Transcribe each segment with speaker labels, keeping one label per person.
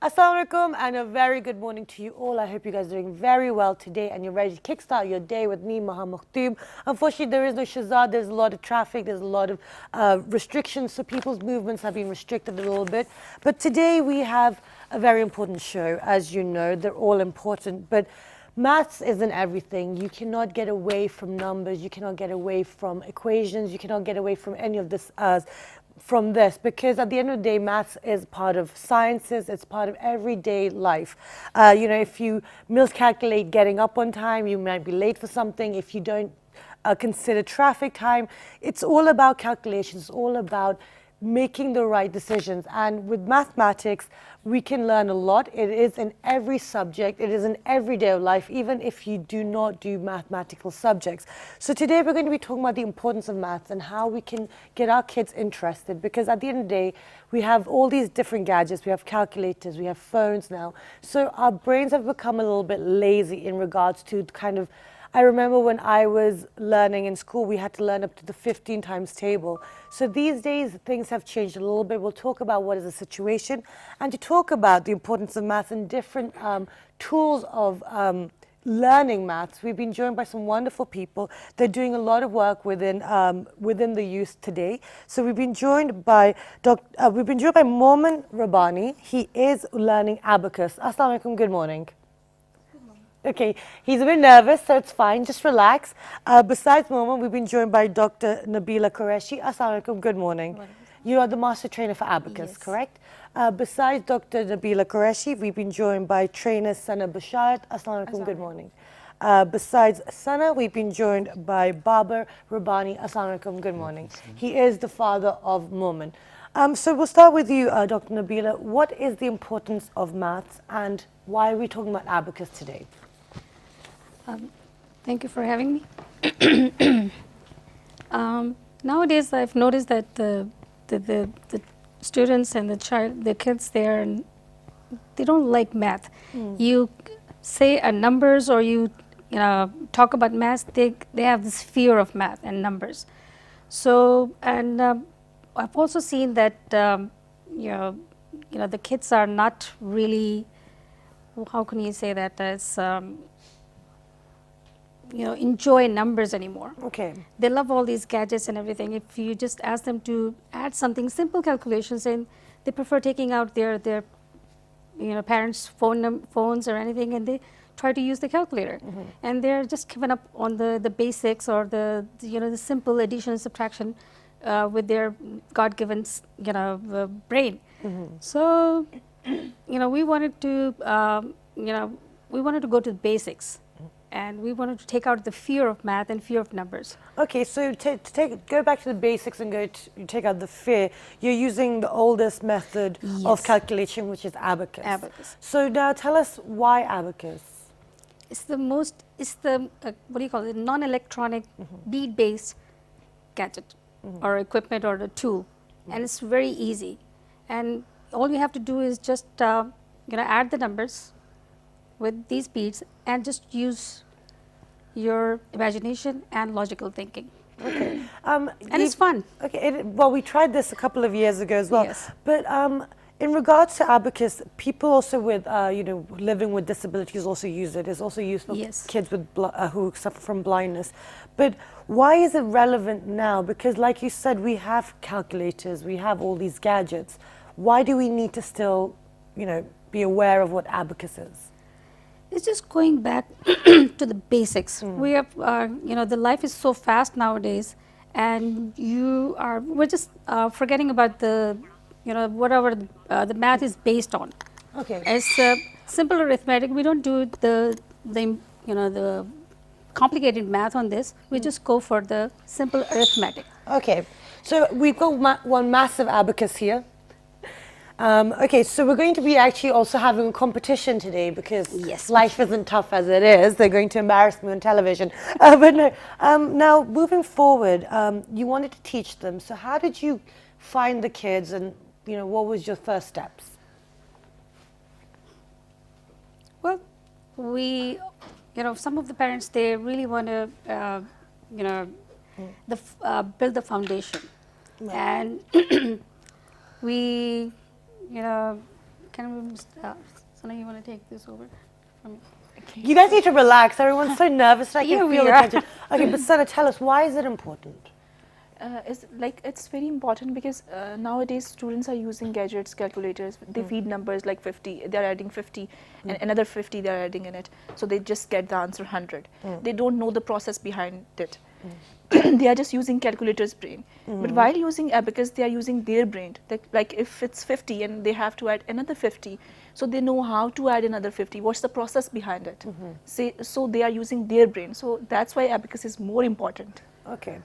Speaker 1: Assalamu alaikum and a very good morning to you all. I hope you guys are doing very well today and you're ready to kickstart your day with me, Maha Maktoum. Unfortunately, there is no Shazad. There's a lot of traffic. There's a lot of restrictions, so people's movements have been restricted a little bit. But today we have a very important show. As you know, they're all important, but maths isn't everything. You cannot get away from numbers. You cannot get away from equations. You cannot get away from any of this from this, because at the end of the day, maths is part of sciences. It's part of everyday life. If you miscalculate getting up on time, you might be late for something. If you don't consider traffic time, it's all about calculations. It's all about making the right decisions. And with mathematics, we can learn a lot. It is in every subject. It is in every day of life, even if you do not do mathematical subjects. So today we're going to be talking about the importance of maths and how we can get our kids interested, because at the end of the day, we have all these different gadgets. We have calculators, we have phones now. So our brains have become a little bit lazy in regards to I remember when I was learning in school, we had to learn up to the 15 times table. So these days, things have changed a little bit. We'll talk about what is the situation, and to talk about the importance of maths and different tools of learning maths, we've been joined by some wonderful people. They're doing a lot of work within the youth today. So we've been joined by Momin Rabbani. He is learning Abacus. Assalamu alaikum, good morning. Okay, he's a bit nervous, so it's fine. Just relax. Besides Momin, we've been joined by Dr.Nabeela Qureshi. Assalamu alaikum, good morning. You are the master trainer for Abacus,
Speaker 2: Yes.
Speaker 1: correct? Besides Dr.Nabeela Qureshi, we've been joined by trainer Sana Basharat. Assalamu alaikum, good morning. Besides Sana, we've been joined by Babar Rabbani. Assalamu alaikum, good morning. He is the father of Momin. So we'll start with you, Dr. Nabeela. What is the importance of maths and why are we talking about Abacus today?
Speaker 2: Thank you for having me. Nowadays, I've noticed that the students and the kids there, they don't like math. You say numbers or you talk about math, they have this fear of math and numbers. So, and I've also seen that the kids are not really, how can you say that, as enjoy numbers anymore.
Speaker 1: Okay.
Speaker 2: They love all these gadgets and everything. If you just ask them to add something, simple calculations, and they prefer taking out their parents' phones or anything, and they try to use the calculator. And they're just given up on the basics or the simple addition and subtraction with their God-given brain. So we wanted to go to the basics. And we wanted to take out the fear of math and fear of numbers.
Speaker 1: Okay, so go back to the basics and take out the fear. You're using the oldest method of calculation, which is Abacus.
Speaker 2: Abacus.
Speaker 1: So now tell us why Abacus.
Speaker 2: It's the what do you call it, non-electronic, bead-based gadget or equipment or the tool. And it's very easy. And all you have to do is just add the numbers with these beads and just use your imagination and logical thinking.
Speaker 1: Okay.
Speaker 2: And it's fun.
Speaker 1: Okay. Well, we tried this a couple of years ago as well.
Speaker 2: Yes.
Speaker 1: But in regards to Abacus, people also with living with disabilities also use it. It's also used for kids with who suffer from blindness. But why is it relevant now? Because, like you said, we have calculators, we have all these gadgets. Why do we need to still, be aware of what Abacus is?
Speaker 2: It's just going back to the basics. We have, the life is so fast nowadays, and we're just forgetting about whatever the math is based on.
Speaker 1: Okay.
Speaker 2: It's simple arithmetic. We don't do the complicated math on this. We just go for the simple arithmetic.
Speaker 1: Okay. So we've got one massive Abacus here. Okay, so we're going to be actually also having a competition today because life isn't tough as it is. They're going to embarrass me on television. But no, now moving forward, you wanted to teach them. So how did you find the kids and, what was your first steps?
Speaker 2: Well, some of the parents, they really want to, build the foundation. And we can we, Sana, you want to take this over from me?
Speaker 1: You guys need to relax. Everyone's so nervous. I
Speaker 2: Yeah,
Speaker 1: can
Speaker 2: we
Speaker 1: feel the
Speaker 2: are.
Speaker 1: tension. Okay, but Sana, tell us, why is it important?
Speaker 3: It's very important because nowadays students are using gadgets, calculators. They feed numbers like 50. They're adding 50, and another 50 they're adding in it. So they just get the answer 100. They don't know the process behind it. They are just using calculator's brain. But while using Abacus, they are using their brain. Like if it's 50 and they have to add another 50, so they know how to add another 50. What's the process behind it? So they are using their brain. So that's why Abacus is more important.
Speaker 1: Okay.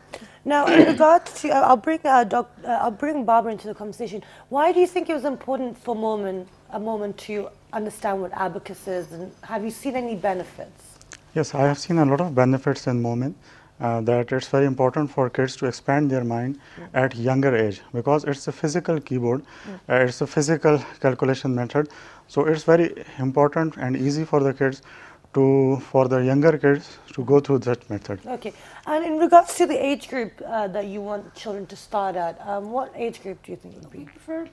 Speaker 1: Now, in regards to, I'll bring Babar into the conversation. Why do you think it was important for a moment to understand what Abacus is, and have you seen any benefits?
Speaker 4: Yes, I have seen a lot of benefits in Momin. That it's very important for kids to expand their mind at younger age, because it's a physical keyboard, it's a physical calculation method. So it's very important and easy for the kids for the younger kids to go through that method.
Speaker 1: Okay. And in regards to the age group that you want children to start at, what age group do you think would
Speaker 2: We
Speaker 1: be?
Speaker 2: prefer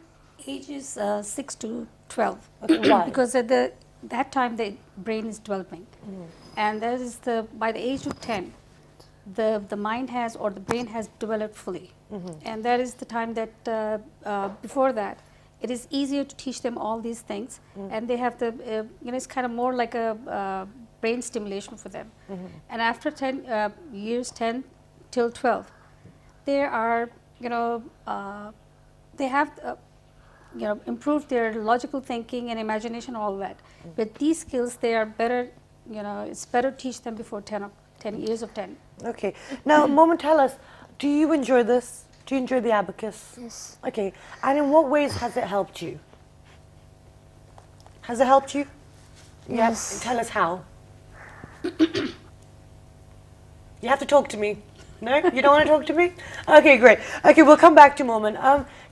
Speaker 2: ages 6 to 12.
Speaker 1: Okay, why?
Speaker 2: Because at that time the brain is developing, and that is by the age of 10, the mind has, or the brain has developed fully, and that is the time that before that it is easier to teach them all these things, and they have it's kind of more like a brain stimulation for them. And after 10 years, 10 till 12, they are they have improved their logical thinking and imagination, all that. But these skills, they are better, it's better to teach them before 10 years of 10.
Speaker 1: Okay. Now, Momin, tell us, do you enjoy this? Do you enjoy the Abacus?
Speaker 3: Yes.
Speaker 1: Okay. And in what ways has it helped you? Has it helped you?
Speaker 3: Yes.
Speaker 1: Tell us how. You have to talk to me. No? You don't want to talk to me? Okay, great. Okay, we'll come back to Momin.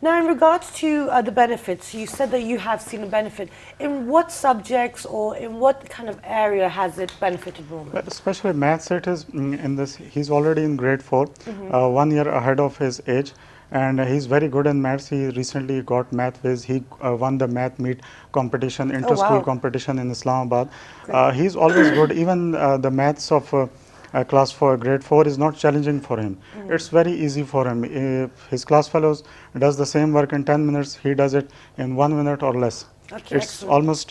Speaker 1: Now, in regards to the benefits, you said that you have seen a benefit. In what subjects or in what kind of area has it benefited Momin?
Speaker 4: But especially maths, it is in this. He's already in grade 4, 1 year ahead of his age, and he's very good in maths. He recently got math whiz. He won the math meet competition, inter-school competition in Islamabad. He's always good. Even the maths of class 4, grade 4 is not challenging for him. It's very easy for him. If his class fellows does the same work in 10 minutes, he does it in 1 minute or less.
Speaker 1: Okay,
Speaker 4: It's
Speaker 1: excellent.
Speaker 4: almost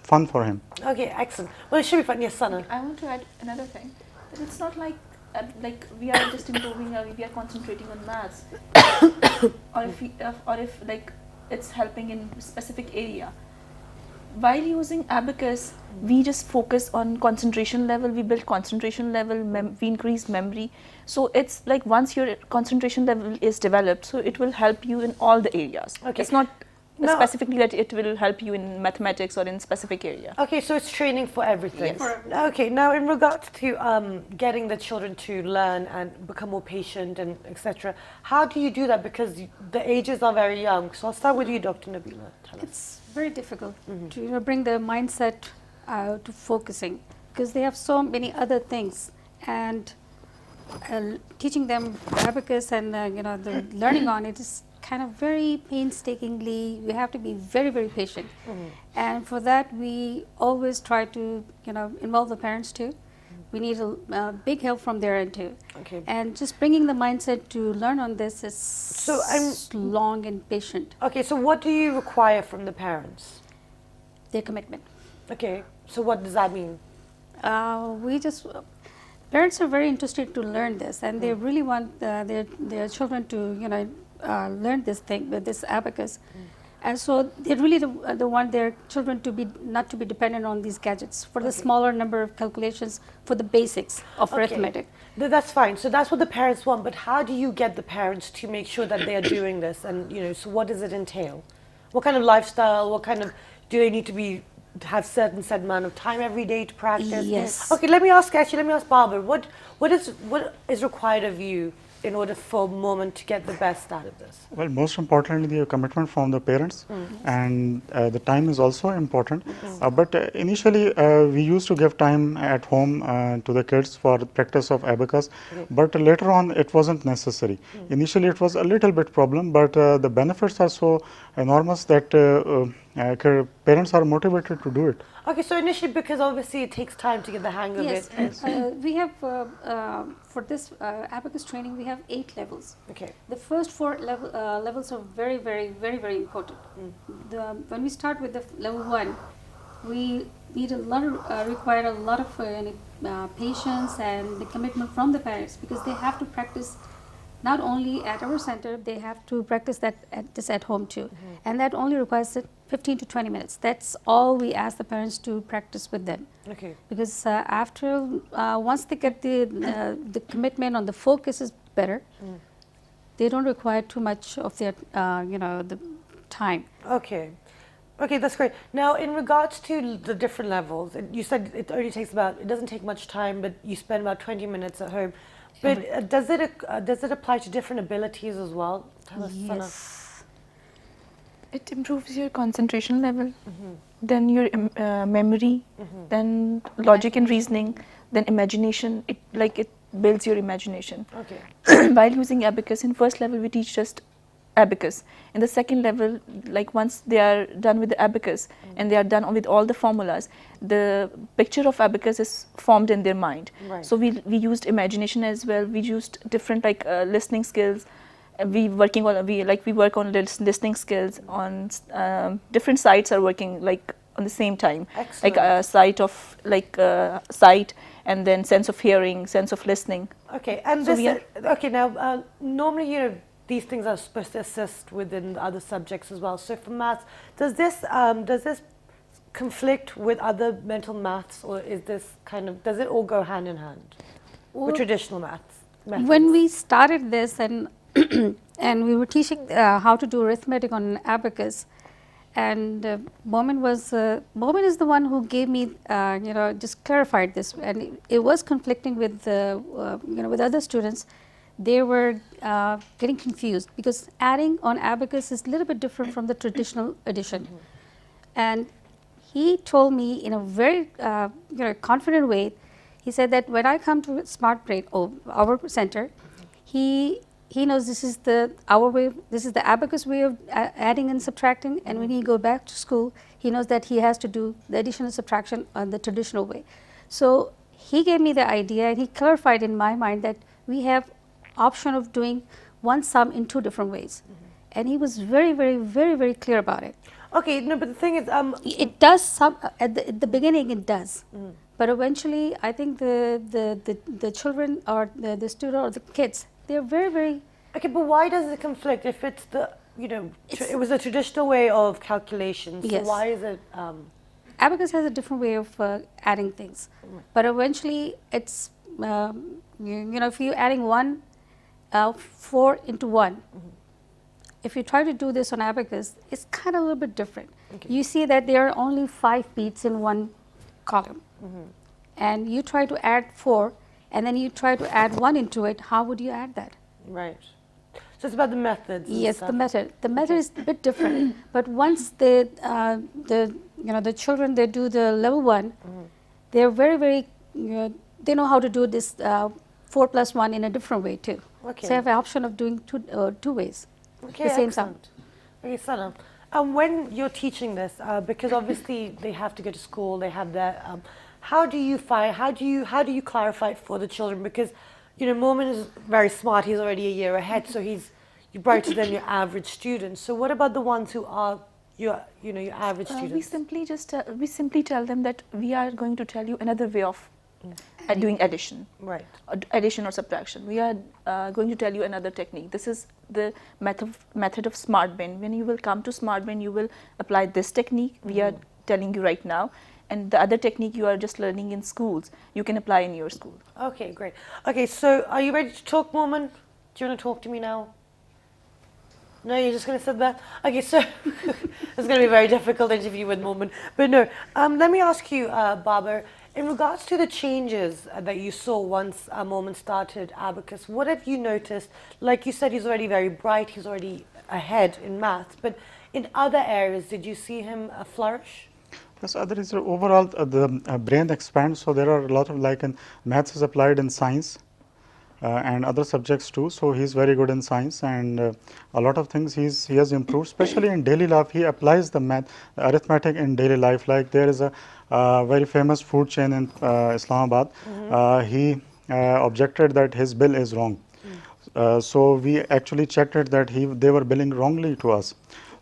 Speaker 4: fun for him.
Speaker 1: Okay, excellent. Well, it should be fun. Yes, Sana.
Speaker 3: I want to add another thing. That it's not like we are just improving, we are concentrating on maths, or if like it's helping in specific area. While using Abacus, we just focus on concentration level. We build concentration level. We increase memory. So it's like once your concentration level is developed, so it will help you in all the areas.
Speaker 1: Okay.
Speaker 3: It's not
Speaker 1: Now-
Speaker 3: specifically that it will help you in mathematics or in specific area.
Speaker 1: Okay, so it's training for everything.
Speaker 3: Yes.
Speaker 1: Okay, now in regards to getting the children to learn and become more patient and etc., how do you do that? Because the ages are very young. So I'll start with you, Dr. Nabeela. Tell us.
Speaker 2: It's very difficult to bring the mindset to focusing, because they have so many other things, and teaching them Abacus and the learning on it is kind of very painstakingly. We have to be very, very patient, and for that we always try to involve the parents too. We need a big help from their end too.
Speaker 1: Okay.
Speaker 2: And just bringing the mindset to learn on this is long and patient.
Speaker 1: Okay, so what do you require from the parents?
Speaker 2: Their commitment.
Speaker 1: Okay, so what does that mean?
Speaker 2: Parents are very interested to learn this, and they really want their children to learn this thing with this Abacus, and so they really they want their children to be not to be dependent on these gadgets for the smaller number of calculations for the basics of arithmetic.
Speaker 1: That's fine. So that's what the parents want. But how do you get the parents to make sure that they are doing this? And so what does it entail? What kind of lifestyle? What kind of do they need to have certain set amount of time every day to practice?
Speaker 2: Yes.
Speaker 1: Okay. Let me ask Babar. What is required of you in order for Momin to get the best out of this?
Speaker 4: Well, most importantly, the commitment from the parents, and the time is also important. But initially, we used to give time at home to the kids for the practice of Abacus, but later on, it wasn't necessary. Initially, it was a little bit problem, but the benefits are so enormous that parents are motivated to do it.
Speaker 1: Okay, so initially, because obviously it takes time to get the hang of
Speaker 2: Yes,
Speaker 1: it.
Speaker 2: we have for this Abacus training we have 8 levels.
Speaker 1: Okay.
Speaker 2: The first 4 levels are very, very, very, very important. When we start with the level 1, we need a lot of, require a lot of patience and the commitment from the parents, because they have to practice not only at our center, they have to practice that at home too. And that only requires 15 to 20 minutes. That's all we ask the parents to practice with them.
Speaker 1: Okay.
Speaker 2: Because once they get the commitment on the focus is better, they don't require too much of their, the time.
Speaker 1: Okay. Okay, that's great. Now, in regards to the different levels, you said it doesn't take much time, but you spend about 20 minutes at home. But does it apply to different abilities as well? Tell us, Sana.
Speaker 2: Yes.
Speaker 3: It improves your concentration level, then your memory, then logic and reasoning, then imagination. It builds your imagination.
Speaker 1: Okay.
Speaker 3: While using Abacus, in first level we teach just Abacus. In the second level, like once they are done with the Abacus and they are done with all the formulas, the picture of Abacus is formed in their mind.
Speaker 1: Right.
Speaker 3: So we used imagination as well. We used different listening skills. We work on listening skills on different sites are working like on the same time.
Speaker 1: Excellent.
Speaker 3: Like a site of sight, and then sense of hearing, sense of listening.
Speaker 1: Okay, and
Speaker 3: So
Speaker 1: this okay now normally these things are supposed to assist within the other subjects as well. So for maths, does this conflict with other mental maths, or is this does it all go hand in hand with traditional maths? Methods?
Speaker 2: When we started this and and we were teaching how to do arithmetic on Abacus, and Momin is the one who gave me just clarified this, and it was conflicting with with other students. They were getting confused because adding on Abacus is a little bit different from the traditional addition. And he told me in a very confident way, he said that when I come to Smart Brain, our center, he knows this is our way, this is the Abacus way of adding and subtracting, and when he go back to school, he knows that he has to do the addition and subtraction on the traditional way. So he gave me the idea, and he clarified in my mind that we have option of doing one sum in 2 different ways. And he was very, very, very, very clear about it.
Speaker 1: Okay, no, but the thing is,
Speaker 2: it does some at the beginning. It does, but eventually, I think the children or the student or the kids, they're very, very.
Speaker 1: Okay, but why does it conflict if it's it was a traditional way of calculation? So
Speaker 2: Yes.
Speaker 1: why is it?
Speaker 2: Abacus has a different way of adding things, but eventually, it's if you're adding 4 into 1. If you try to do this on Abacus, it's kind of a little bit different.
Speaker 1: Okay.
Speaker 2: You see that there are only 5 beats in one column, and you try to add 4, and then you try to add 1 into it. How would you add that?
Speaker 1: Right. So it's about the methods. and
Speaker 2: Yes,
Speaker 1: stuff.
Speaker 2: the method. The method is a bit different. But once the children, they do the level 1, they're very, very they know how to do this 4 plus 1 in a different way too.
Speaker 1: Okay.
Speaker 2: So they have the option of doing two ways.
Speaker 1: Okay,
Speaker 2: the same sum.
Speaker 1: excellent. Okay, Sana, when you're teaching this, because obviously they have to go to school, they have their, how do you clarify it for the children? Because, Momin is very smart, he's already a year ahead, so you're brighter than your average student. So what about the ones who are your average students?
Speaker 3: We simply tell them that we are going to tell you another way of doing addition.
Speaker 1: Right.
Speaker 3: Addition or subtraction. We are going to tell you another technique. This is the method of Smart Brain. When you will come to Smart Brain, you will apply this technique we are telling you right now, and the other technique you are just learning in schools, you can apply in your school.
Speaker 1: Okay, great. Okay, so are you ready to talk, Momin? Do you want to talk to me now? No, you're just going to sit there? Okay, so it's going to be a very difficult interview with Momin. But no, let me ask you, Babar, in regards to the changes that you saw once Momin started Abacus, what have you noticed? Like you said, he's already very bright, he's already ahead in maths, but in other areas, did you see him flourish?
Speaker 4: Yes, other is overall the brain expands, so there are a lot of in maths is applied in science. and other subjects too. So he's very good in science, and a lot of things he has improved, especially in daily life. He applies the arithmetic in daily life. Like there is a very famous food chain in Islamabad. He objected that his bill is wrong. So we actually checked it that they were billing wrongly to us.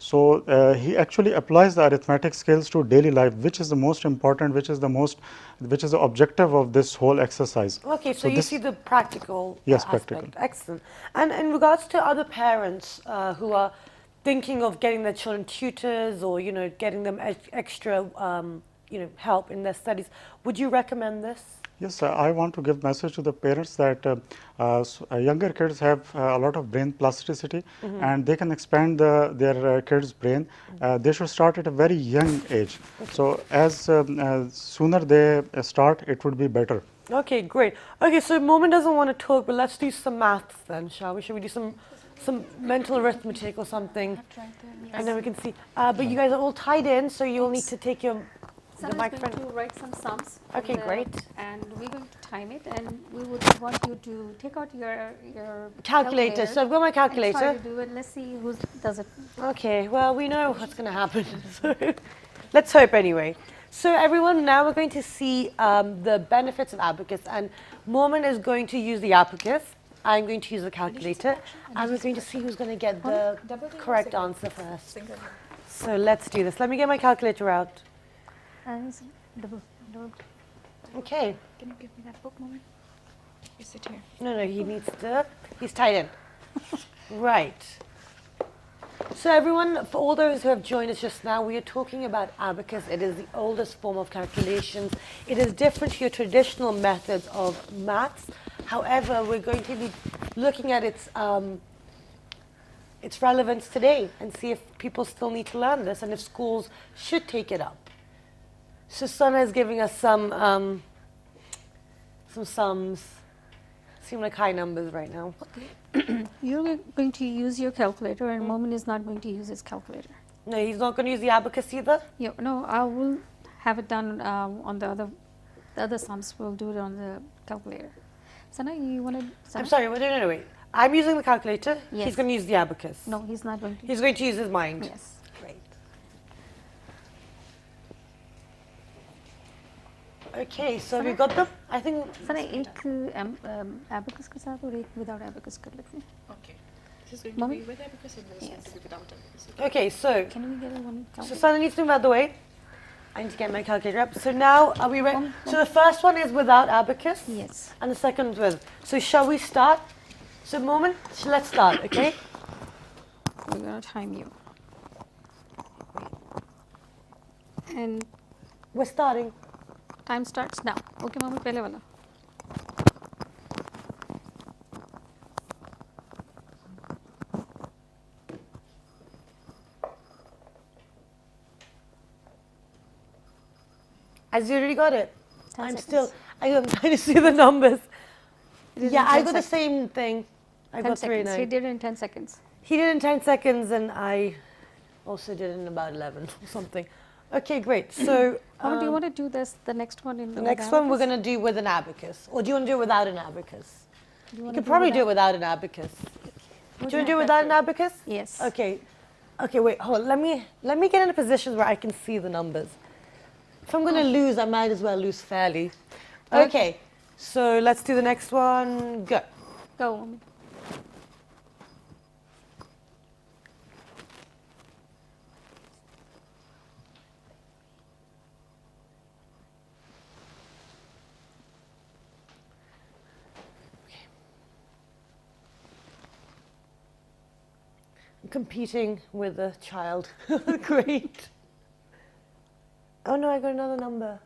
Speaker 4: So he actually applies the arithmetic skills to daily life, which is the most important, which is the objective of this whole exercise.
Speaker 1: Okay, so you see the practical
Speaker 4: Yes,
Speaker 1: aspect.
Speaker 4: practical.
Speaker 1: Excellent. And in regards to other parents who are thinking of getting their children tutors or getting them extra help in their studies, would you recommend this?
Speaker 4: Yes, I want to give message to the parents that younger kids have a lot of brain plasticity, and they can expand their kids' brain. They should start at a very young age. So as sooner they start, it would be better.
Speaker 1: Okay, great. Okay, so Momin doesn't want to talk, but let's do some maths then, shall we? Should we do some mental arithmetic or something? And then we can see. But you guys are all tied in, so you'll need to take the microphone.
Speaker 2: Going to write some sums.
Speaker 1: Okay, great.
Speaker 2: And we're going to time it, and we would want you to take out your
Speaker 1: Calculator. So I've got my
Speaker 2: and try
Speaker 1: calculator.
Speaker 2: to do it. Let's see who does it.
Speaker 1: Okay, well, we know what's going to happen. So let's hope anyway. So everyone, now we're going to see the benefits of Abacus. And Momin is going to use the Abacus. I'm going to use the calculator. And we're going to see who's going to get the correct answer first. So let's do this. Let me get my calculator out.
Speaker 2: Double.
Speaker 1: Okay.
Speaker 3: Can you give me that book, Momin? You sit here.
Speaker 1: No, he's tied in. Right. So everyone, for all those who have joined us just now, we are talking about Abacus. It is the oldest form of calculations. It is different to your traditional methods of maths. However, we're going to be looking at its relevance today and see if people still need to learn this and if schools should take it up. So Sana is giving us some sums. Seem like high numbers right now.
Speaker 2: You're going to use your calculator, and Momin is not going to use his calculator.
Speaker 1: No, he's not going to use the Abacus either?
Speaker 2: Yeah, no, I will have it done on the other sums. We'll do it on the calculator. Sana, you want to?
Speaker 1: I'm sorry, no, wait. I'm using the calculator.
Speaker 2: Yes.
Speaker 1: He's going to use the Abacus.
Speaker 2: No, he's not going to.
Speaker 1: He's going to use his mind.
Speaker 2: Yes.
Speaker 1: Great. Okay, so we got them. I think.
Speaker 2: Sana, एक abacus के साथ और एक without abacus कर लेते हैं.
Speaker 3: Okay. This is going
Speaker 2: Momin?
Speaker 3: to be with Abacus and this is going to be without Abacus.
Speaker 1: Okay, so
Speaker 2: Can we get a one
Speaker 1: so
Speaker 2: calculator?
Speaker 1: Sana needs to move out the way. I need to get my calculator up. So now, are we ready? So the first one is without Abacus.
Speaker 2: Yes.
Speaker 1: And the second with. So shall we start? So Momin, let's start, okay?
Speaker 2: We're gonna time you. And
Speaker 1: We're starting.
Speaker 2: time starts now. Okay, Momin, पहले वाला.
Speaker 1: As you already got it.
Speaker 2: 10
Speaker 1: I'm
Speaker 2: seconds.
Speaker 1: still. I'm trying to see the numbers.
Speaker 2: It is
Speaker 1: Yeah,
Speaker 2: in
Speaker 1: I
Speaker 2: 10
Speaker 1: got the
Speaker 2: seconds.
Speaker 1: same thing. I
Speaker 2: 10
Speaker 1: got 3
Speaker 2: seconds. He
Speaker 1: 9.
Speaker 2: did it in 10 seconds.
Speaker 1: He did it in 10 seconds, and I also did it in about 11 or something. Okay, great. So
Speaker 2: Momin, do you want to do the next one in
Speaker 1: the next one we're going to do with an abacus, or do you want to do it without an abacus? You could probably do it without an abacus. Do you want to do it without an abacus?
Speaker 2: Yes.
Speaker 1: Okay. Okay, wait, hold on. Let me get in a position where I can see the numbers. If I'm going to lose, I might as well lose fairly. Okay, so let's do the next one. Go.
Speaker 2: Go, Momin.
Speaker 1: I'm competing with a child. Great. Oh no, I got another number.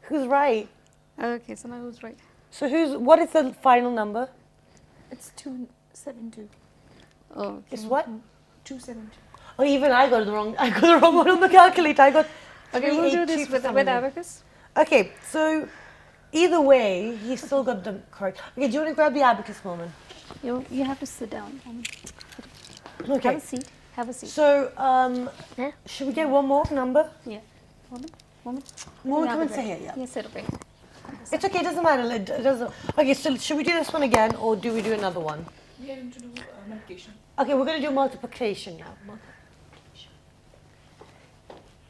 Speaker 1: Who's right?
Speaker 2: Okay, so now who's right?
Speaker 1: So what is the final number?
Speaker 3: It's 272.
Speaker 2: Oh,
Speaker 1: It's what?
Speaker 3: 272.
Speaker 1: Oh, even I got the wrong one on the calculator. I got
Speaker 2: okay, we'll do this
Speaker 1: 382 for
Speaker 2: with
Speaker 1: some reason.
Speaker 2: abacus.
Speaker 1: Okay, so either way, he still got the correct. Okay, do you want to grab the abacus, Moment?
Speaker 2: You have to sit down. Momin.
Speaker 1: Okay.
Speaker 2: Have a seat. Have a seat.
Speaker 1: So, should we get one more number?
Speaker 2: Yeah. Momin.
Speaker 1: Moment, come and say it. Yeah.
Speaker 2: Yes, sit over here.
Speaker 1: It's okay, it doesn't matter. It doesn't. Okay, so should we do this one again or do we do another one?
Speaker 3: We are going to do multiplication.
Speaker 1: Okay, we're going to do multiplication now.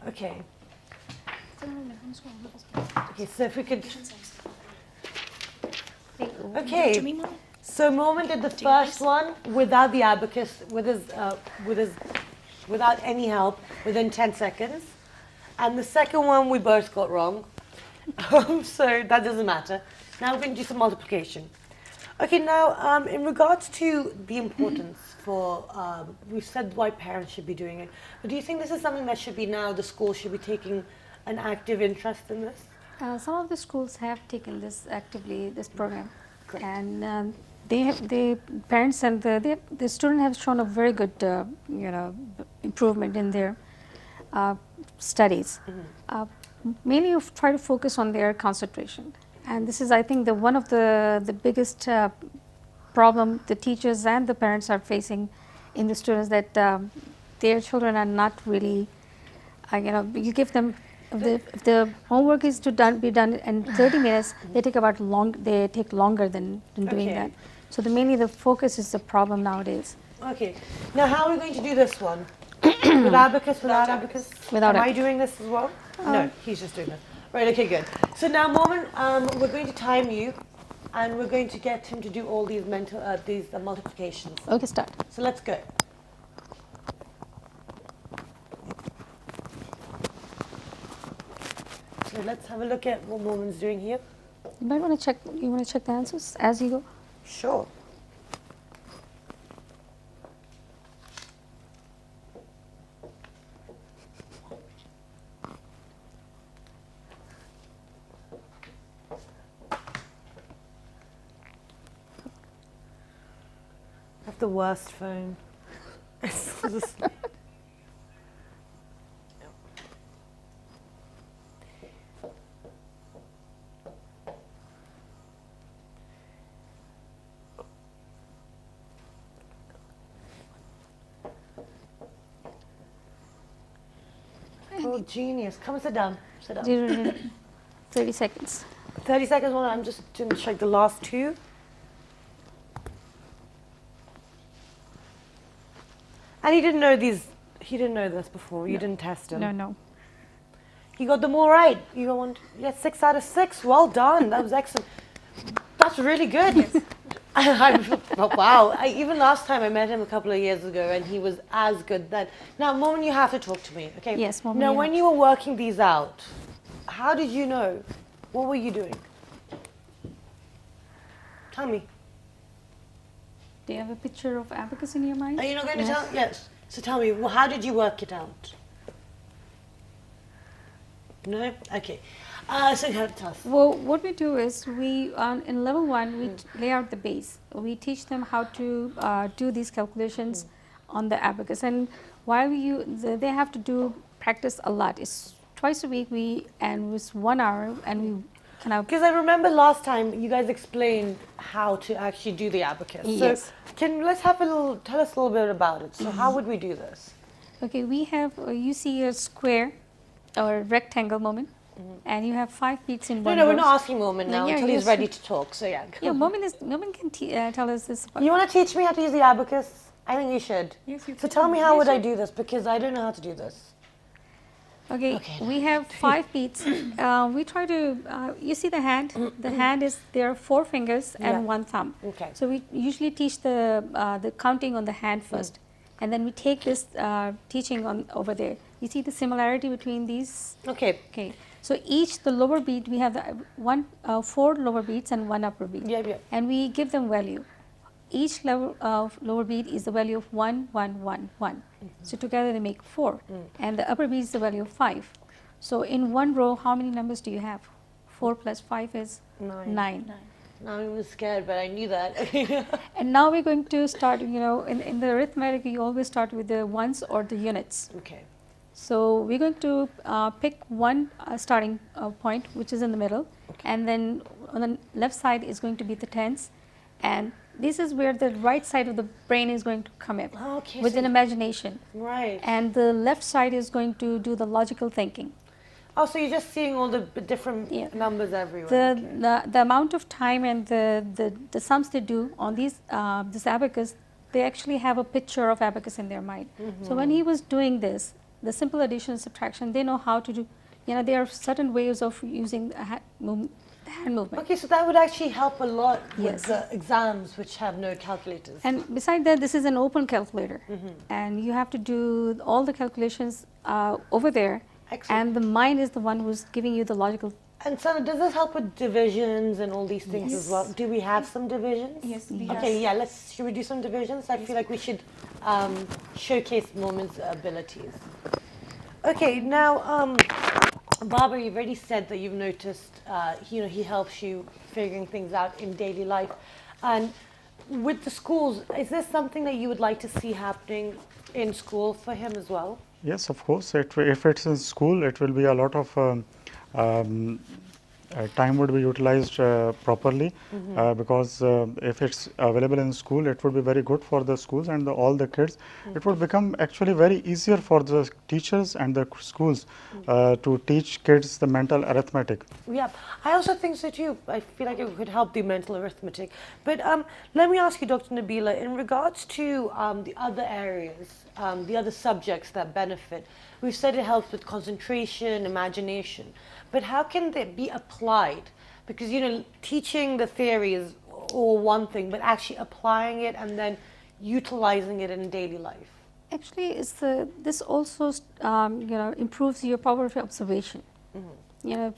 Speaker 1: Okay. Okay, so if we could. Okay. So Momin did the first one without the abacus, without any help, within 10 seconds. And the second one we both got wrong. So that doesn't matter. Now we're going to do some multiplication. Okay, now in regards to the importance for, we've said why parents should be doing it, but do you think this is something that should be now, the school should be taking an active interest in this?
Speaker 2: Some of the schools have taken this actively, this program.
Speaker 1: Great.
Speaker 2: And the parents and the student have shown a very good, improvement in their studies. Mainly you try to focus on their concentration. And this is, I think, one of the biggest problem the teachers and the parents are facing in the students, that their children are not really, you give them, if the homework is to be done in 30 minutes, they take longer than doing
Speaker 1: Okay.
Speaker 2: that. So mainly the focus is the problem nowadays.
Speaker 1: Okay, now how are we going to do this one? With abacus, without abacus?
Speaker 2: Without
Speaker 1: Am I
Speaker 2: abacus.
Speaker 1: doing this as well? No, he's just doing this. Right, okay, good. So now, Momin, we're going to time you, and we're going to get him to do all these multiplications.
Speaker 2: Okay, start.
Speaker 1: So let's go. So let's have a look at what Momin's doing here.
Speaker 2: You might want to check. You want to check the answers as you go.
Speaker 1: Sure. I have the worst phone. It's just- Oh, genius. Come and sit down. Sit down.
Speaker 2: 30 seconds.
Speaker 1: 30 seconds. Well, I'm just going to check the last two. And he didn't know these. He didn't know this before. You didn't test him.
Speaker 2: No.
Speaker 1: He got them all right. You got one. Yeah, 6 out of 6. Well done. That was excellent. That's really good. Wow. Even last time I met him a couple of years ago, and he was as good then. Now, Momin, you have to talk to me, okay?
Speaker 2: Yes, Momin,
Speaker 1: Now,
Speaker 2: you
Speaker 1: when
Speaker 2: have
Speaker 1: you were working these out, how did you know? What were you doing? Tell me.
Speaker 2: Do you have a picture of abacus in your mind?
Speaker 1: Are you not going to
Speaker 2: Yes.
Speaker 1: tell? Yes. So tell me, how did you work it out? No? Okay. So you have to tell us.
Speaker 2: Well, what we do is in level 1 we lay out the base. We teach them how to do these calculations on the abacus, and while they have to practice a lot. It's twice a week. And it's 1 hour, and we kind of.
Speaker 1: Because I remember last time you guys explained how to actually do the abacus.
Speaker 2: Yes.
Speaker 1: So tell us a little bit about it. So how would we do this?
Speaker 2: Okay, we have you see a square or rectangle moment, and you have 5 beats in one
Speaker 1: No, we're
Speaker 2: row.
Speaker 1: not asking Momin now
Speaker 2: Yeah,
Speaker 1: until he's
Speaker 2: yes.
Speaker 1: ready to talk. So yeah.
Speaker 2: Yeah, Momin can tell us this.
Speaker 1: You want to teach me how to use the abacus? I think you should.
Speaker 2: Yes, you
Speaker 1: So
Speaker 2: can.
Speaker 1: tell me how
Speaker 2: Yes,
Speaker 1: would I
Speaker 2: you-
Speaker 1: do this, because I don't know how to do this.
Speaker 2: Okay,
Speaker 1: Okay.
Speaker 2: we have 5 beats. We try to, you see the hand? The hand is, there are 4 fingers and
Speaker 1: Yeah.
Speaker 2: 1 thumb.
Speaker 1: Okay.
Speaker 2: So we usually teach the counting on the hand first. And then we take this teaching on over there. You see the similarity between these?
Speaker 1: Okay.
Speaker 2: Okay. So the lower beat, we have 4 lower beats and 1 upper beat.
Speaker 1: Yeah.
Speaker 2: And we give them value. Each level of lower beat is the value of 1, 1, 1, 1. So together they make 4. And the upper beat is the value of 5. So in one row, how many numbers do you have? 4 plus 5 is 9.
Speaker 1: Now I was scared, but I knew that.
Speaker 2: And now we're going to start, in the arithmetic, you always start with the ones or the units.
Speaker 1: Okay.
Speaker 2: So we're going to pick one starting point, which is in the middle.
Speaker 1: Okay.
Speaker 2: And then on the left side is going to be the tens. And this is where the right side of the brain is going to come in
Speaker 1: Okay.
Speaker 2: with
Speaker 1: so-
Speaker 2: an imagination.
Speaker 1: Right.
Speaker 2: And the left side is going to do the logical thinking.
Speaker 1: Oh, so you're just seeing all the different
Speaker 2: Yeah.
Speaker 1: numbers everywhere.
Speaker 2: The,
Speaker 1: okay.
Speaker 2: the amount of time and the sums they do on this abacus, they actually have a picture of abacus in their mind. So when he was doing this, the simple addition and subtraction, they know how to do. There are certain ways of using hand movement.
Speaker 1: Okay, so that would actually help a lot with
Speaker 2: Yes.
Speaker 1: the exams which have no calculators.
Speaker 2: And beside that, this is an open calculator, and you have to do all the calculations over there.
Speaker 1: Excellent.
Speaker 2: And the mind is the one who's giving you the logical.
Speaker 1: And Sana, does this help with divisions and all these things as well?
Speaker 2: Yes.
Speaker 1: Do we have some divisions?
Speaker 3: Yes, we
Speaker 1: Okay, yeah, should we do some divisions? I feel like we should showcase Momin's abilities. Okay, now, Babar, you've already said that you've noticed, he helps you figuring things out in daily life. And with the schools, is this something that you would like to see happening in school for him as well?
Speaker 4: Yes, of course. If it's in school, it will be a lot of time would be utilized properly, because if it's available in school, it would be very good for the schools and all the kids. It would become actually very easier for the teachers and the schools to teach kids the mental arithmetic.
Speaker 1: Yeah, I also think so too. I feel like it could help the mental arithmetic. But let me ask you, Dr. Nabeela, in regards to the other areas, the other subjects that benefit, we've said it helps with concentration, imagination, but how can they be applied? Because, teaching the theory is all one thing, but actually applying it and then utilizing it in daily life.
Speaker 2: Actually, this also improves your power of observation.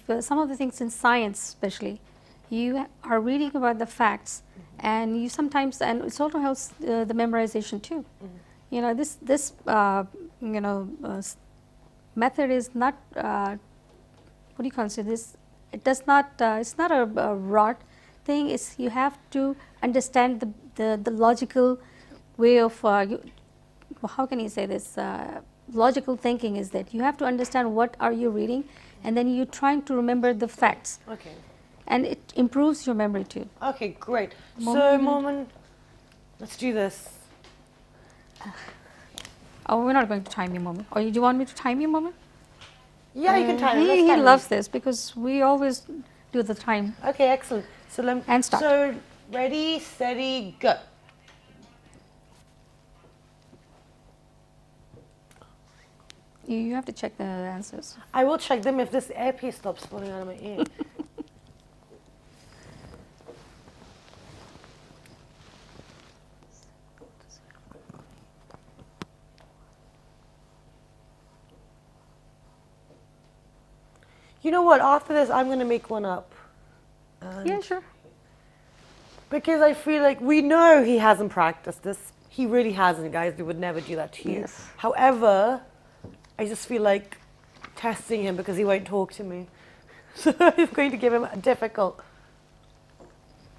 Speaker 2: For some of the things in science, especially, you are reading about the facts, and you sometimes, and it also helps the memorization too. This method is not. What do you consider this? It does not. It's not a rot thing. It's you have to understand the logical way of. How can you say this? Logical thinking is that you have to understand what are you reading, and then you're trying to remember the facts.
Speaker 1: Okay.
Speaker 2: And it improves your memory too.
Speaker 1: Okay, great.
Speaker 2: Momin.
Speaker 1: So, Momin, let's do this.
Speaker 2: Oh, we're not going to time you, Momin. Or do you want me to time you, Momin?
Speaker 1: Yeah, you can time it. Let's
Speaker 2: He
Speaker 1: time it.
Speaker 2: loves this because we always do the time.
Speaker 1: Okay, excellent. So
Speaker 2: And start.
Speaker 1: So ready, steady, go.
Speaker 2: You have to check the answers.
Speaker 1: I will check them if this airpiece stops falling out of my ear. You know what? After this, I'm going to make one up.
Speaker 2: Yeah, sure.
Speaker 1: Because I feel like we know he hasn't practiced this. He really hasn't, guys. They would never do that to you.
Speaker 2: Yes.
Speaker 1: However, I just feel like testing him because he won't talk to me. So I'm going to give him a difficult.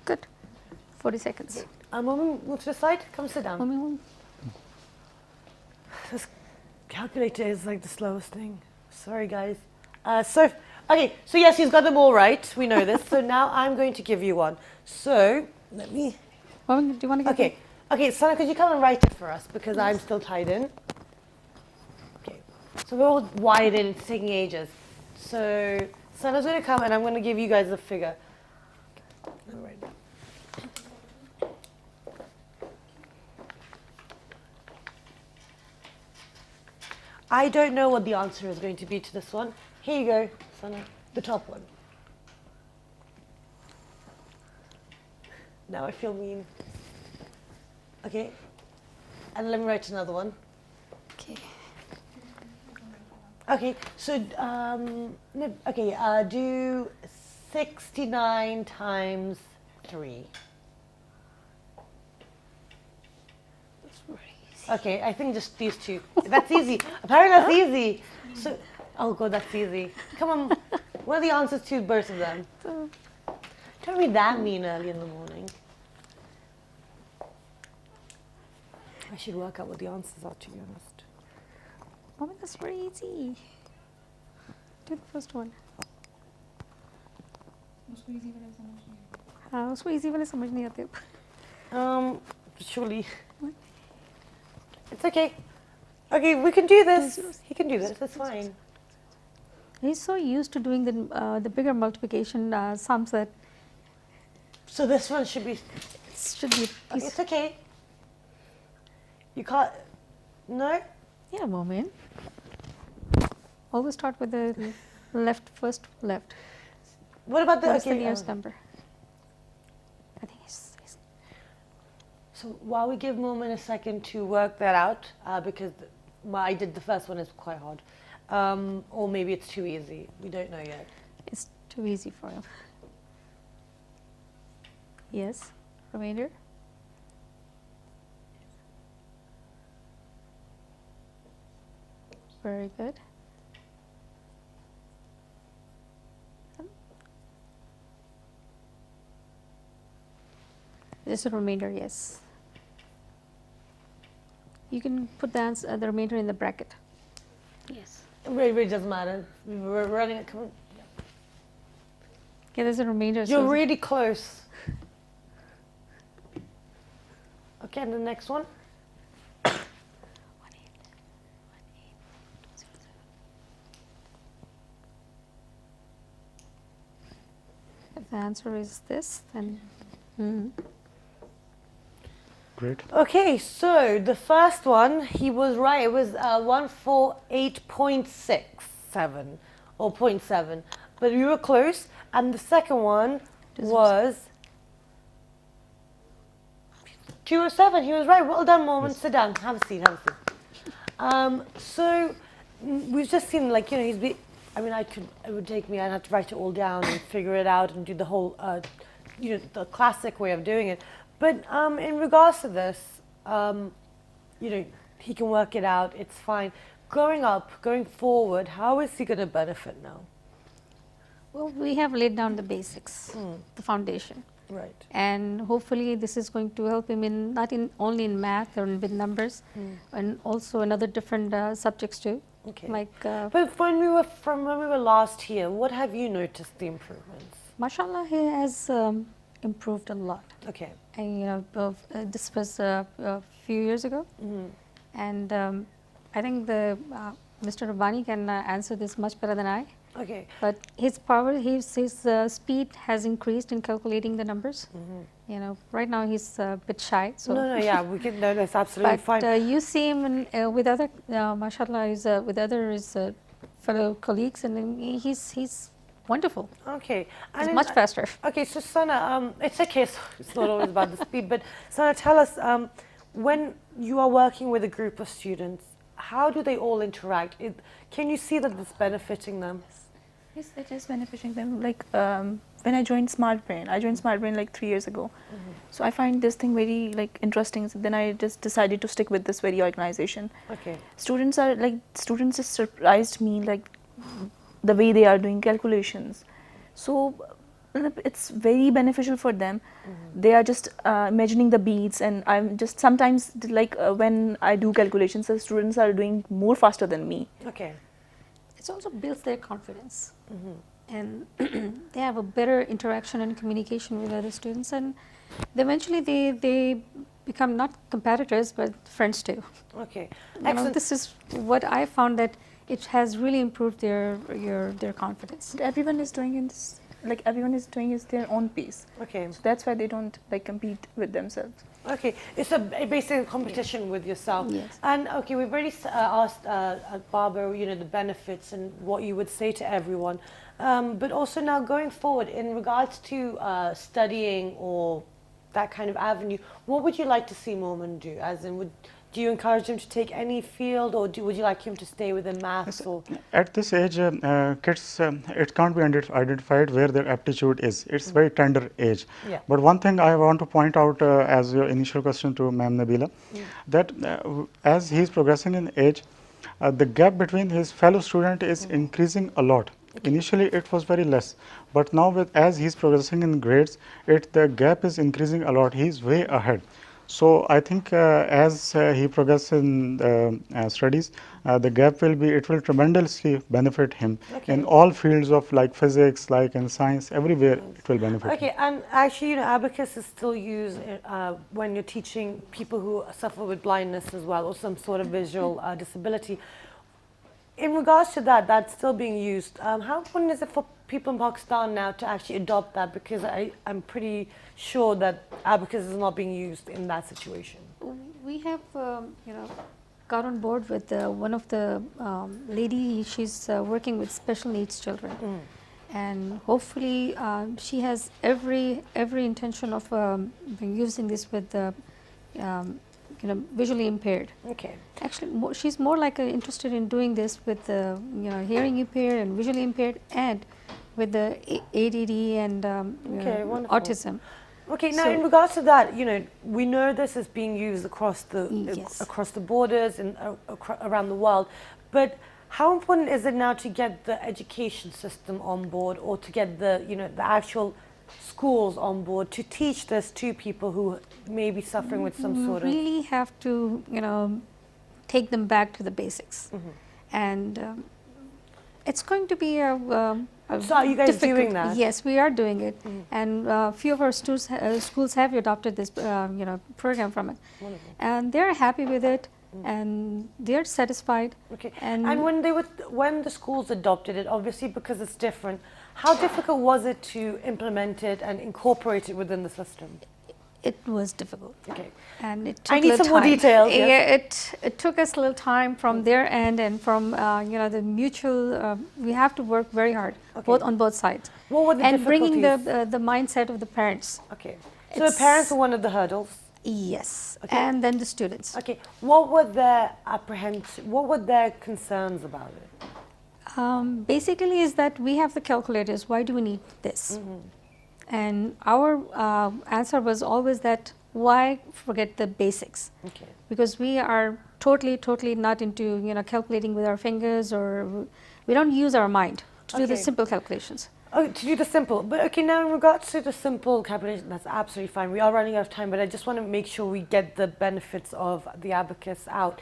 Speaker 2: Good. 40 seconds.
Speaker 1: Momin, move to the side. Come sit down.
Speaker 2: Momin,
Speaker 1: This calculator is like the slowest thing. Sorry, guys. Okay, so yes, he's got them all right. We know this. So now I'm going to give you one. So let me.
Speaker 2: Momin, do you want to get
Speaker 1: Okay, Sana, could you come and write it for us because I'm still tied in. Okay, so we're all wired in. It's taking ages. So Sana's going to come and I'm going to give you guys a figure. Let me write it down. I don't know what the answer is going to be to this one. Here you go, Sana, the top one. Now I feel mean. Okay, and let me write another one.
Speaker 2: Okay.
Speaker 1: Okay, so do 69 times 3. Okay, I think just these two. That's easy. Apparently that's easy. So, oh god, that's easy. Come on, what are the answers to both of them? Don't be that mean early in the morning. I should work out what the answers are, to be honest.
Speaker 2: Momin, that's very easy. Do the first one. हाँ उसको easy वाले समझ नहीं आते.
Speaker 1: Surely. It's okay. Okay, we can do this. He can do this. It's fine.
Speaker 2: He's so used to doing the bigger multiplication sums that
Speaker 1: So this one should be.
Speaker 2: it should be.
Speaker 1: Okay, it's okay. You can't. No.
Speaker 2: Yeah, Momin. Always start with the left first. Left.
Speaker 1: What about the?
Speaker 2: What's
Speaker 1: Okay.
Speaker 2: the nearest number? I think it's.
Speaker 1: So while we give Momin a second to work that out, because I did the first one is quite hard, or maybe it's too easy. We don't know yet.
Speaker 2: It's too easy for him. Yes, remainder. Very good. This is a remainder, yes. You can put the remainder in the bracket. Yes.
Speaker 1: It really doesn't matter. We're running it.
Speaker 2: Okay, there's a remainder.
Speaker 1: You're
Speaker 2: so
Speaker 1: really close. Okay, and the next one.
Speaker 2: if the answer is this, then
Speaker 4: Great.
Speaker 1: Okay, so the first one, he was right. It was 148.67 or 0.7, but we were close. And the second one was 207. He was right. Well done, Momin.
Speaker 4: Yes.
Speaker 1: Sit down. Have a seat. Have a seat. So we've just seen, like, you know, I mean, it would take me, I'd have to write it all down and figure it out and do the whole, you know, the classic way of doing it. But in regards to this, you know, he can work it out, it's fine. Growing up, going forward, how is he going to benefit now?
Speaker 2: well, we have laid down the basics, the foundation.
Speaker 1: Right.
Speaker 2: And hopefully this is going to help him in not in only in math or with numbers, and also in other different subjects too.
Speaker 1: Okay.
Speaker 2: Like
Speaker 1: But when we were last here, what have you noticed the improvements?
Speaker 2: mashallah, he has improved a lot.
Speaker 1: Okay.
Speaker 2: And you know, this was a few years ago, and I think the Mr. Rabbani can answer this much better than I.
Speaker 1: Okay.
Speaker 2: But his power, his speed has increased in calculating the numbers. You know, right now he's a bit shy. So
Speaker 1: No, yeah, we can. No, that's absolutely
Speaker 2: but
Speaker 1: fine.
Speaker 2: you see him with other, mashallah, with other fellow colleagues, and he's wonderful.
Speaker 1: Okay.
Speaker 2: He's
Speaker 1: in-
Speaker 2: much faster.
Speaker 1: Okay, so Sana, it's okay. So it's not always about the speed, but Sana, tell us, when you are working with a group of students, how do they all interact? Can you see that it's benefiting them?
Speaker 3: Yes, it is benefiting them. Like when I joined Smart Brain like 3 years ago. So I find this thing very like interesting. So then I just decided to stick with this very organization.
Speaker 1: Okay.
Speaker 3: Students just surprised me like the way they are doing calculations. So it's very beneficial for them. They are just imagining the beats, and I'm just sometimes like when I do calculations, the students are doing more faster than me.
Speaker 1: Okay.
Speaker 2: It also builds their confidence, and they have a better interaction and communication with other students, and eventually they become not competitors but friends too.
Speaker 1: Okay.
Speaker 2: You know,
Speaker 1: Excellent.
Speaker 2: this is what I found, that it has really improved their confidence.
Speaker 3: Everyone is doing in this, like everyone is doing is their own pace.
Speaker 1: Okay.
Speaker 3: So that's why they don't like compete with themselves.
Speaker 1: Okay. It's basically a competition with yourself.
Speaker 2: Yes.
Speaker 1: And okay, we've already asked Babar, you know, the benefits and what you would say to everyone. But also now going forward, in regards to studying or that kind of avenue, what would you like to see Momin do? As in, do you encourage him to take any field, or would you like him to stay within maths? Or
Speaker 4: At this age, kids, it can't be identified where their aptitude is. It's very tender age.
Speaker 1: Yeah.
Speaker 4: But one thing I want to point out as your initial question to Ma'am Nabeela, that as he's progressing in age, the gap between his fellow student is increasing a lot. Initially, it was very less, but now as he's progressing in grades, the gap is increasing a lot. He's way ahead. So I think as he progresses in studies, the gap will tremendously benefit him in all fields of like physics, like in science, everywhere it will benefit him.
Speaker 1: okay, and actually, you know, Abacus is still used when you're teaching people who suffer with blindness as well, or some sort of visual disability. in regards to that, that's still being used. How important is it for people in Pakistan now to actually adopt that? Because I'm pretty sure that Abacus is not being used in that situation.
Speaker 2: We have, got on board with one of the lady. She's working with special needs children, and hopefully she has every intention of using this with the visually impaired.
Speaker 1: Okay.
Speaker 2: Actually, she's more like interested in doing this with the hearing impaired and visually impaired, and with the ADD and
Speaker 1: Okay, wonderful.
Speaker 2: autism.
Speaker 1: Okay, now
Speaker 2: So-
Speaker 1: in regards to that, we know this is being used across the
Speaker 2: Yes.
Speaker 1: across the borders and around the world, but how important is it now to get the education system on board, or to get the the actual schools on board to teach this to people who may be suffering with some
Speaker 2: You
Speaker 1: sort of
Speaker 2: really have to take them back to the basics, and it's going to be a
Speaker 1: So are you guys
Speaker 2: difficult.
Speaker 1: doing that?
Speaker 2: Yes, we are doing it, and a few of our schools have adopted this program from it,
Speaker 1: Wonderful.
Speaker 2: and they're happy with it, and they're satisfied.
Speaker 1: Okay.
Speaker 2: And
Speaker 1: And when the schools adopted it, obviously because it's different, how difficult was it to implement it and incorporate it within the system?
Speaker 2: it was difficult.
Speaker 1: Okay.
Speaker 2: And it
Speaker 1: I
Speaker 2: took
Speaker 1: need
Speaker 2: little
Speaker 1: some more
Speaker 2: time.
Speaker 1: details, yes.
Speaker 2: Yeah, it took us a little time from their end, and from the mutual. We have to work very hard,
Speaker 1: Okay.
Speaker 2: on both sides,
Speaker 1: What were the
Speaker 2: and bringing
Speaker 1: difficulties?
Speaker 2: the mindset of the parents.
Speaker 1: Okay. So the parents are one of the hurdles.
Speaker 2: Yes,
Speaker 1: Okay.
Speaker 2: and then the students.
Speaker 1: Okay. What were their What were their concerns about it?
Speaker 2: Basically, is that we have the calculators. Why do we need this? And our answer was always that why forget the basics?
Speaker 1: Okay.
Speaker 2: Because we are totally not into calculating with our fingers, or we don't use our mind to do the
Speaker 1: Okay.
Speaker 2: simple calculations.
Speaker 1: Oh, to do the simple. But okay, now in regards to the simple calculation, that's absolutely fine. We are running out of time, but I just want to make sure we get the benefits of the abacus out.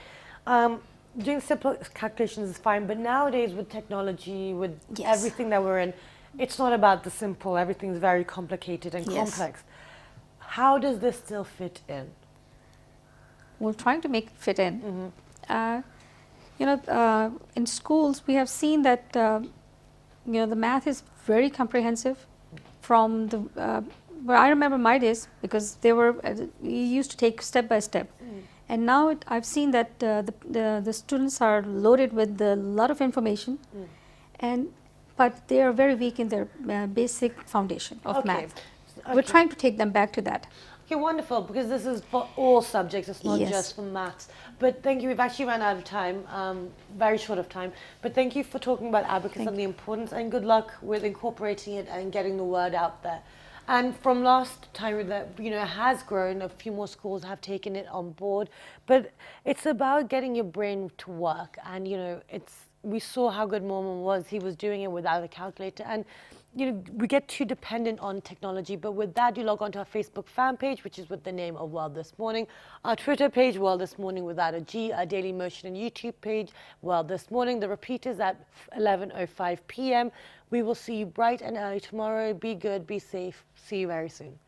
Speaker 1: Doing simple calculations is fine, but nowadays with technology, with
Speaker 2: Yes.
Speaker 1: everything that we're in, it's not about the simple. Everything's very complicated and
Speaker 2: Yes.
Speaker 1: complex. How does this still fit in?
Speaker 2: We're trying to make it fit in. In schools, we have seen that the math is very comprehensive. From the, well, I remember my days, because they were we used to take step by step, and now I've seen that the students are loaded with a lot of information, but they are very weak in their basic foundation of
Speaker 1: Okay.
Speaker 2: math.
Speaker 1: Okay.
Speaker 2: We're trying to take them back to that.
Speaker 1: Okay, wonderful, because this is for all subjects, it's not
Speaker 2: Yes.
Speaker 1: just for maths. But thank you, we've actually run out of time, very short of time. But thank you for talking about abacus and the importance, and good luck with incorporating it and getting the word out there. And from last time that it has grown, a few more schools have taken it on board. But it's about getting your brain to work, and we saw how good Momin was. He was doing it without a calculator, and we get too dependent on technology. But with that, you log on to our Facebook fan page, which is with the name of World This Morning, our Twitter page, World This Morning without a G, our Daily Motion and YouTube page, World This Morning. The repeat is at 11:05 p.m. We will see you bright and early tomorrow. Be good, be safe. See you very soon.